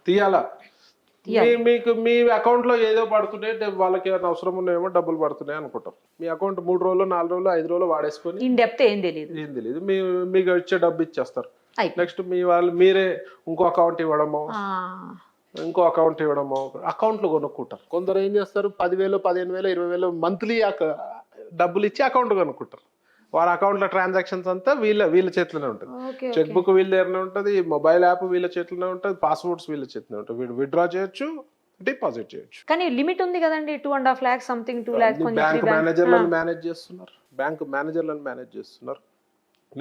తీయాలా. మీకు మీ అకౌంట్ లో ఏదో పడుతున్నాయి, వాళ్ళకి ఏమైనా అవసరం ఉన్నాయేమో డబ్బులు పడుతున్నాయి అనుకుంటాం. మీ అకౌంట్ 3 రోజులు 4 రోజులు 5 రోజులు వాడేసుకొని ఇన్ డెప్త్ ఏం తెలియదు మీకు ఇచ్చే డబ్బు ఇచ్చేస్తారు. నెక్స్ట్ మీరే ఇంకో అకౌంట్ ఇవ్వడము, ఇంకో అకౌంట్ ఇవ్వడము, అకౌంట్లు కొనుక్కుంటారు. కొందరు ఏం చేస్తారు, 10,000 15,000 20,000 మంత్లీ డబ్బులు ఇచ్చి అకౌంట్ కొనుక్కుంటారు. వాళ్ళ అకౌంట్లో ట్రాన్సాక్షన్స్ అంతా వీళ్ళ చేతిలోనే ఉంటుంది. చెక్ బుక్ వీళ్ళ దగ్గరనే ఉంటుంది, మొబైల్ యాప్ వీళ్ళ చేతిలోనే ఉంటుంది, పాస్వర్డ్స్ వీళ్ళ చేతిలోనే ఉంటుంది. వీడు విత్డ్రా చేయొచ్చు, డిపాజిట్ చేయొచ్చు. కానీ లిమిట్ ఉంది కదండి, 2.5 lakhs సంథింగ్ 2 lakhs. బ్యాంక్ మేనేజర్లను మేనేజ్ చేస్తున్నారు.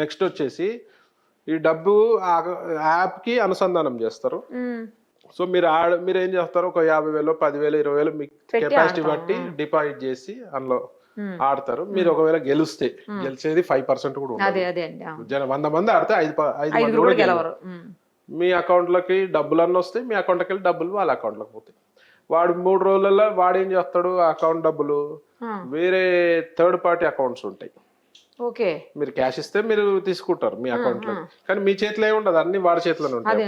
నెక్స్ట్ వచ్చేసి ఈ డబ్బు యాప్కి అనుసంధానం చేస్తారు. సో మీరు ఏం చేస్తారు, ఒక 50,000 10,000 20,000 మీ కెపాసిటీ బట్టి డిపాజిట్ చేసి అందులో ఆడతారు. మీరు ఒకవేళ గెలిచేది 5% కూడా ఉంటుంది. 100 మంది ఆడితే 5 మంది కూడా గెలవరు. మీ అకౌంట్లోకి డబ్బులు అన్నీ వస్తాయి, మీ అకౌంట్కి వెళ్ళి డబ్బులు వాళ్ళ అకౌంట్లోకి పోతాయి. వాడు 3 రోజులలో వాడు ఏం చేస్తాడు, అకౌంట్ డబ్బులు వేరే థర్డ్ పార్టీ అకౌంట్స్ ఉంటాయి. మీరు క్యాష్ ఇస్తే మీరు తీసుకుంటారు మీ అకౌంట్ లో, కానీ మీ చేతిలో ఏమి ఉండదు, అన్ని వాడి చేతిలోనే ఉంటాయి.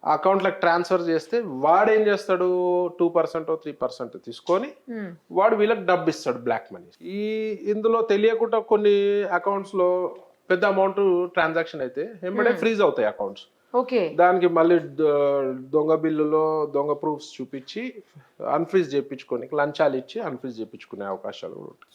అకౌంట్లకు ట్రాన్స్ఫర్ చేస్తే వాడు ఏం చేస్తాడు, 2% 3% తీసుకొని వాడు వీళ్ళకి డబ్బు ఇస్తాడు, బ్లాక్ మనీ. ఇందులో తెలియకుండా కొన్ని అకౌంట్స్ లో పెద్ద అమౌంట్ ట్రాన్సాక్షన్ అయితే వెంబడే ఫ్రీజ్ అవుతాయి అకౌంట్స్. దానికి మళ్ళీ దొంగ బిల్లులో దొంగ ప్రూఫ్స్ చూపించి అన్ఫ్రీజ్ చేయించుకొని, లంచాలు ఇచ్చి అన్ఫ్రీజ్ చేయించుకునే అవకాశాలు కూడా ఉంటాయి.